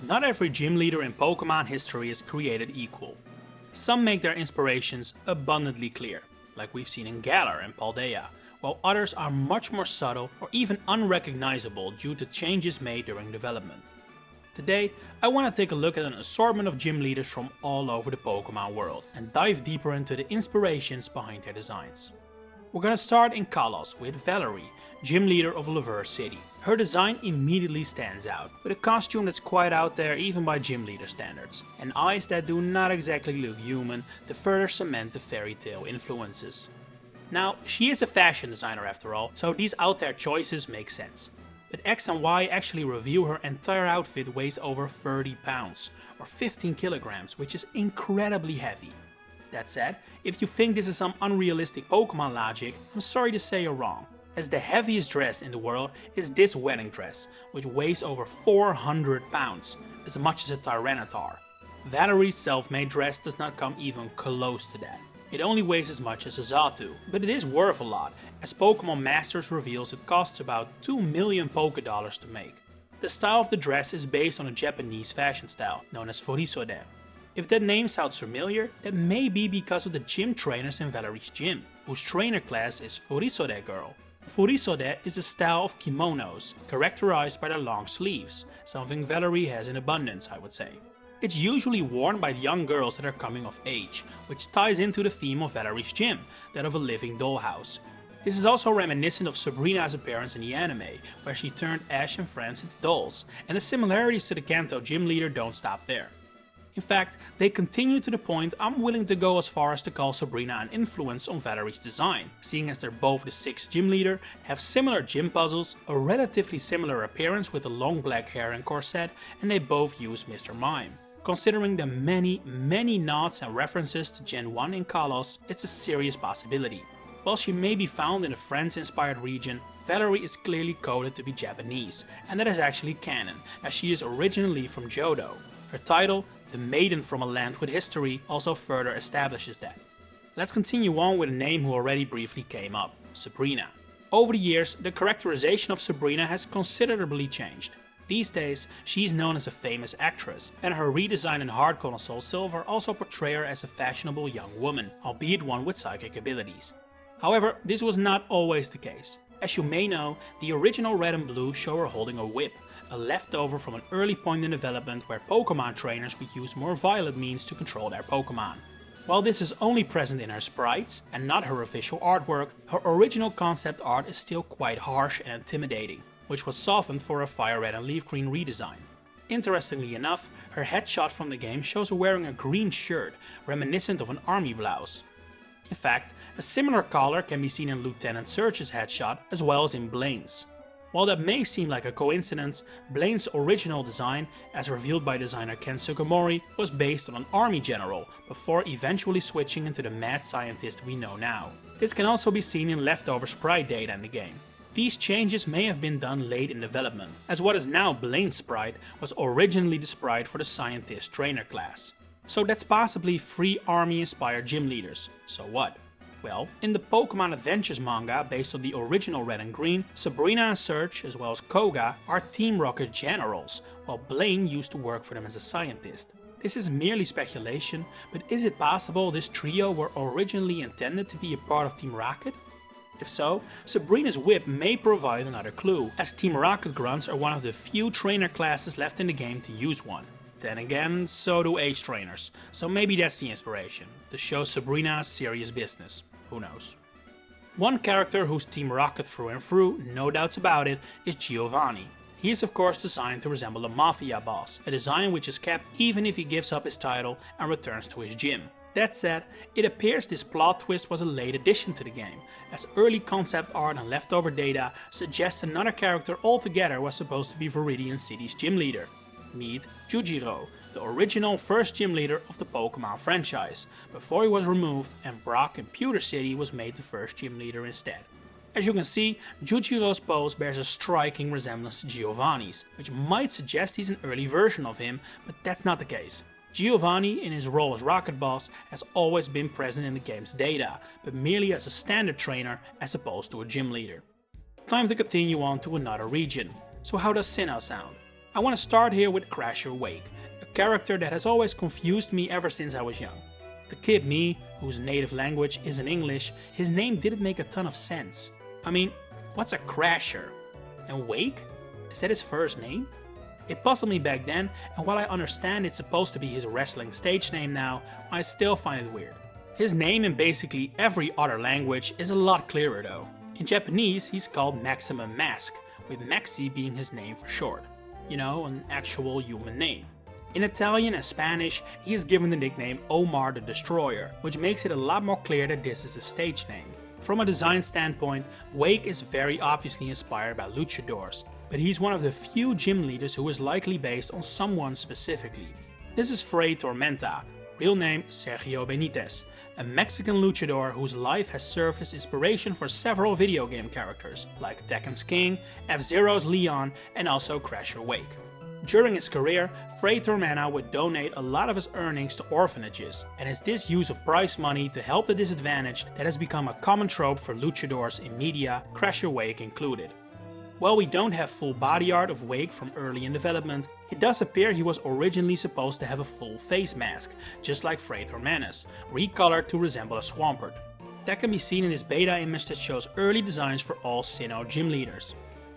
Not every gym leader in Pokémon history is created equal. Some make their inspirations abundantly clear, like we've seen in Galar and Paldea, while others are much more subtle or even unrecognizable due to changes made during development. Today, I want to take a look at an assortment of gym leaders from all over the Pokémon world and dive deeper into the inspirations behind their designs. We're gonna start in Kalos with Valerie, gym leader of Lavur City. Her design immediately stands out, with a costume that's quite out there even by gym leader standards, and eyes that do not exactly look human to further cement the fairy tale influences. Now, she is a fashion designer after all, so these out there choices make sense. But X and Y actually reveal her entire outfit weighs over 30 pounds, or 15 kilograms, which is incredibly heavy. That said, if you think this is some unrealistic Pokémon logic, I'm sorry to say you're wrong, as the heaviest dress in the world is this wedding dress, which weighs over 400 pounds, as much as a Tyranitar. Valerie's self-made dress does not come even close to that. It only weighs as much as a Xatu, but it is worth a lot, as Pokémon Masters reveals it costs about 2 million Pokédollars to make. The style of the dress is based on a Japanese fashion style, known as Furisode. If that name sounds familiar, that may be because of the gym trainers in Valerie's gym, whose trainer class is Furisode Girl. Furisode is a style of kimonos, characterized by their long sleeves, something Valerie has in abundance, I would say. It's usually worn by young girls that are coming of age, which ties into the theme of Valerie's gym, that of a living dollhouse. This is also reminiscent of Sabrina's appearance in the anime, where she turned Ash and friends into dolls, and the similarities to the Kanto gym leader don't stop there. In fact, they continue to the point I'm willing to go as far as to call Sabrina an influence on Valerie's design, seeing as they're both the 6th gym leader, have similar gym puzzles, a relatively similar appearance with the long black hair and corset, and they both use Mr. Mime. Considering the many nods and references to Gen 1 in Kalos, it's a serious possibility. While she may be found in a French-inspired region, Valerie is clearly coded to be Japanese, and that is actually canon, as she is originally from Johto. Her title, The Maiden from a Land with History, also further establishes that. Let's continue on with a name who already briefly came up, Sabrina. Over the years, the characterization of Sabrina has considerably changed. These days, she is known as a famous actress, and her redesign in Heart and Soul Silver also portray her as a fashionable young woman, albeit one with psychic abilities. However, this was not always the case. As you may know, the original Red and Blue show her holding a whip, a leftover from an early point in development where Pokémon trainers would use more violent means to control their Pokémon. While this is only present in her sprites, and not her official artwork, her original concept art is still quite harsh and intimidating, which was softened for a Fire Red and Leaf Green redesign. Interestingly enough, her headshot from the game shows her wearing a green shirt, reminiscent of an army blouse. In fact, a similar color can be seen in Lieutenant Surge's headshot as well as in Blaine's. While that may seem like a coincidence, Blaine's original design, as revealed by designer Ken Sugimori, was based on an army general, before eventually switching into the mad scientist we know now. This can also be seen in leftover sprite data in the game. These changes may have been done late in development, as what is now Blaine's sprite was originally the sprite for the scientist trainer class. So that's possibly 3 army-inspired gym leaders. So what? Well, in the Pokémon Adventures manga based on the original Red and Green, Sabrina and Surge, as well as Koga, are Team Rocket generals, while Blaine used to work for them as a scientist. This is merely speculation, but is it possible this trio were originally intended to be a part of Team Rocket? If so, Sabrina's whip may provide another clue, as Team Rocket grunts are one of the few trainer classes left in the game to use one. Then again, so do Ace trainers, so maybe that's the inspiration, to show Sabrina serious business. Who knows? One character who's Team Rocket through and through, no doubts about it, is Giovanni. He is of course designed to resemble a mafia boss, a design which is kept even if he gives up his title and returns to his gym. That said, it appears this plot twist was a late addition to the game, as early concept art and leftover data suggest another character altogether was supposed to be Viridian City's gym leader. Meet Jujiro, the original first gym leader of the Pokémon franchise, before he was removed and Brock in Pewter City was made the first gym leader instead. As you can see, Jujiro's pose bears a striking resemblance to Giovanni's, which might suggest he's an early version of him, but that's not the case. Giovanni, in his role as Rocket Boss, has always been present in the game's data, but merely as a standard trainer as opposed to a gym leader. Time to continue on to another region. So how does Sinnoh sound? I want to start here with Crasher Wake, a character that has always confused me ever since I was young. The kid me, whose native language isn't English, his name didn't make a ton of sense. I mean, what's a Crasher? And Wake? Is that his first name? It puzzled me back then, and while I understand it's supposed to be his wrestling stage name now, I still find it weird. His name in basically every other language is a lot clearer though. In Japanese, he's called Maximum Mask, with Maxi being his name for short. You know, an actual human name. In Italian and Spanish, he is given the nickname Omar the Destroyer, which makes it a lot more clear that this is his stage name. From a design standpoint, Wake is very obviously inspired by luchadors, but he's one of the few gym leaders who is likely based on someone specifically. This is Fray Tormenta, real name Sergio Benitez, a Mexican luchador whose life has served as inspiration for several video game characters, like Tekken's King, F-Zero's Leon, and also Crasher Wake. During his career, Fray Tormenta would donate a lot of his earnings to orphanages, and it's this use of prize money to help the disadvantaged that has become a common trope for luchadors in media, Crasher Wake included. While we don't have full body art of Wake from early in development, it does appear he was originally supposed to have a full face mask, just like Fray Tormenta's, recolored to resemble a Swampert. That can be seen in this beta image that shows early designs for all Sinnoh gym leaders.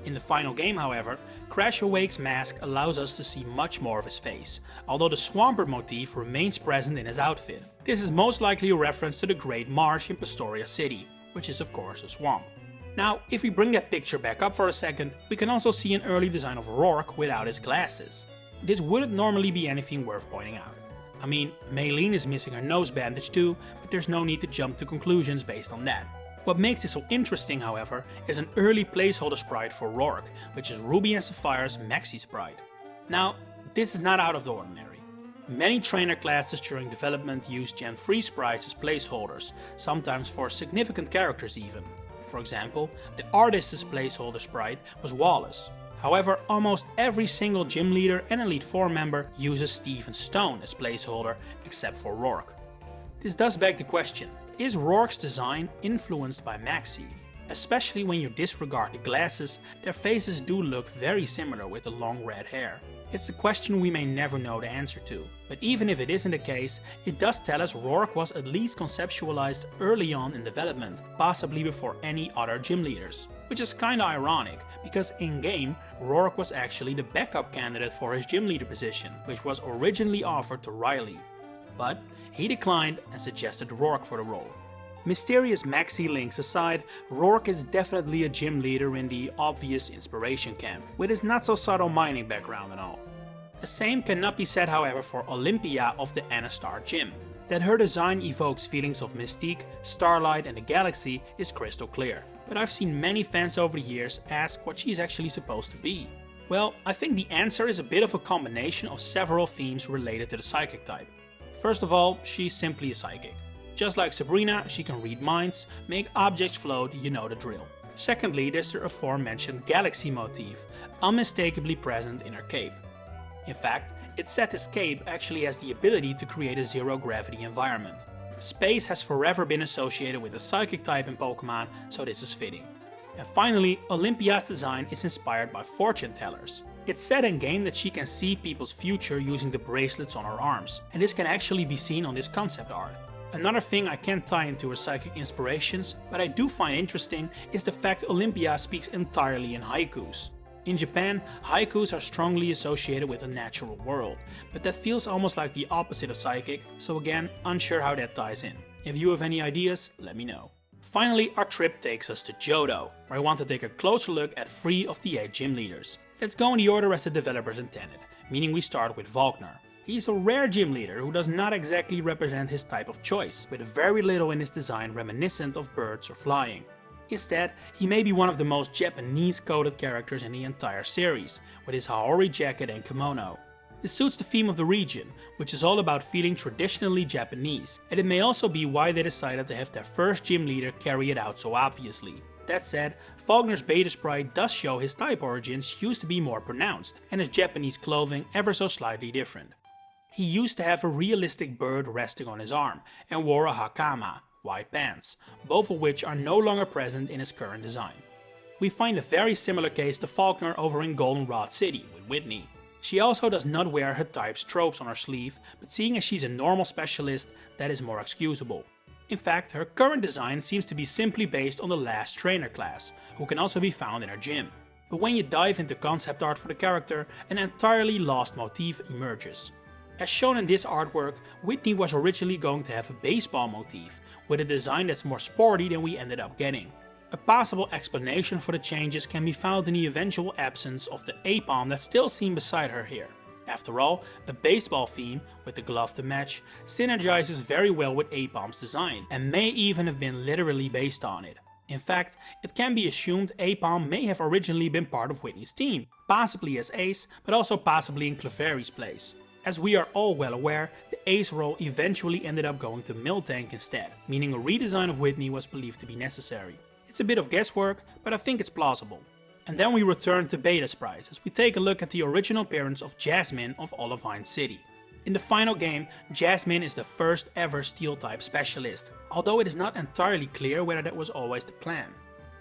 In the final game, however, Crasher Wake's mask allows us to see much more of his face, although the Swampert motif remains present in his outfit. This is most likely a reference to the Great Marsh in Pastoria City, which is of course a swamp. Now, if we bring that picture back up for a second, we can also see an early design of Roark without his glasses. This wouldn't normally be anything worth pointing out. I mean, Maylene is missing her nose bandage too, but there's no need to jump to conclusions based on that. What makes this so interesting, however, is an early placeholder sprite for Roark, which is Ruby and Sapphire's Maxi sprite. Now, this is not out of the ordinary. Many trainer classes during development used Gen 3 sprites as placeholders, sometimes for significant characters even. For example, the artist's placeholder sprite was Wallace. However, almost every single gym leader and Elite 4 member uses Steven Stone as placeholder, except for Roark. This does beg the question, is Roark's design influenced by Maxi? Especially when you disregard the glasses, their faces do look very similar with the long red hair. It's a question we may never know the answer to, but even if it isn't the case, it does tell us Roark was at least conceptualized early on in development, possibly before any other gym leaders. Which is kinda ironic, because in-game, Roark was actually the backup candidate for his gym leader position, which was originally offered to Riley. But he declined and suggested Roark for the role. Mysterious Maxi links aside, Roark is definitely a gym leader in the obvious inspiration camp, with his not so subtle mining background and all. The same cannot be said however for Olympia of the Anastar Gym. That her design evokes feelings of mystique, starlight and the galaxy is crystal clear, but I've seen many fans over the years ask what she's actually supposed to be. Well, I think the answer is a bit of a combination of several themes related to the psychic type. First of all, she's simply a psychic. Just like Sabrina, she can read minds, make objects float, you know the drill. Secondly, there's the aforementioned galaxy motif, unmistakably present in her cape. In fact, it's said this cape actually has the ability to create a zero-gravity environment. Space has forever been associated with the psychic type in Pokémon, so this is fitting. And finally, Olympia's design is inspired by fortune tellers. It's said in-game that she can see people's future using the bracelets on her arms, and this can actually be seen on this concept art. Another thing I can't tie into her psychic inspirations, but I do find interesting, is the fact Olympia speaks entirely in haikus. In Japan, haikus are strongly associated with the natural world, but that feels almost like the opposite of psychic, so again, unsure how that ties in. If you have any ideas, let me know. Finally, our trip takes us to Johto, where I want to take a closer look at 3 of the 8 gym leaders. Let's go in the order as the developers intended, meaning we start with Falkner. He's a rare gym leader who does not exactly represent his type of choice, with very little in his design reminiscent of birds or flying. Instead, he may be one of the most Japanese-coded characters in the entire series, with his Haori jacket and kimono. This suits the theme of the region, which is all about feeling traditionally Japanese, and it may also be why they decided to have their first gym leader carry it out so obviously. That said, Falkner's beta sprite does show his type origins used to be more pronounced, and his Japanese clothing ever so slightly different. He used to have a realistic bird resting on his arm, and wore a hakama, white pants, both of which are no longer present in his current design. We find a very similar case to Falkner over in Goldenrod City with Whitney. She also does not wear her type's tropes on her sleeve, but seeing as she's a normal specialist, that is more excusable. In fact, her current design seems to be simply based on the last trainer class, who can also be found in her gym. But when you dive into concept art for the character, an entirely lost motif emerges. As shown in this artwork, Whitney was originally going to have a baseball motif, with a design that's more sporty than we ended up getting. A possible explanation for the changes can be found in the eventual absence of the A-palm that's still seen beside her here. After all, a baseball theme, with the glove to match, synergizes very well with A-palm's design, and may even have been literally based on it. In fact, it can be assumed A-palm may have originally been part of Whitney's team, possibly as Ace, but also possibly in Clefairy's place. As we are all well aware, the Ace role eventually ended up going to Miltank instead, meaning a redesign of Whitney was believed to be necessary. It's a bit of guesswork, but I think it's plausible. And then we return to beta sprites as we take a look at the original appearance of Jasmine of Olivine City. In the final game, Jasmine is the first ever steel type specialist, although it is not entirely clear whether that was always the plan.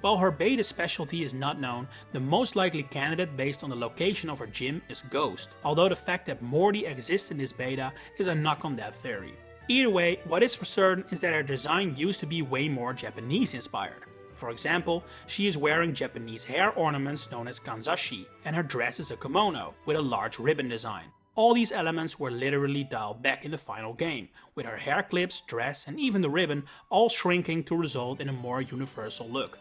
While her beta specialty is not known, the most likely candidate based on the location of her gym is Ghost, although the fact that Morty exists in this beta is a knock on that theory. Either way, what is for certain is that her design used to be way more Japanese inspired. For example, she is wearing Japanese hair ornaments known as kanzashi, and her dress is a kimono, with a large ribbon design. All these elements were literally dialed back in the final game, with her hair clips, dress and even the ribbon all shrinking to result in a more universal look.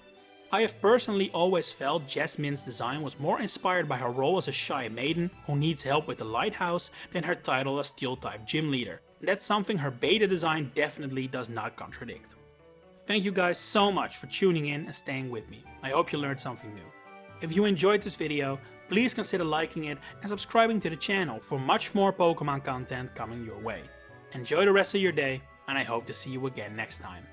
I have personally always felt Jasmine's design was more inspired by her role as a shy maiden who needs help with the lighthouse than her title as Steel-type gym leader, and that's something her beta design definitely does not contradict. Thank you guys so much for tuning in and staying with me. I hope you learned something new. If you enjoyed this video, please consider liking it and subscribing to the channel for much more Pokemon content coming your way. Enjoy the rest of your day, and I hope to see you again next time.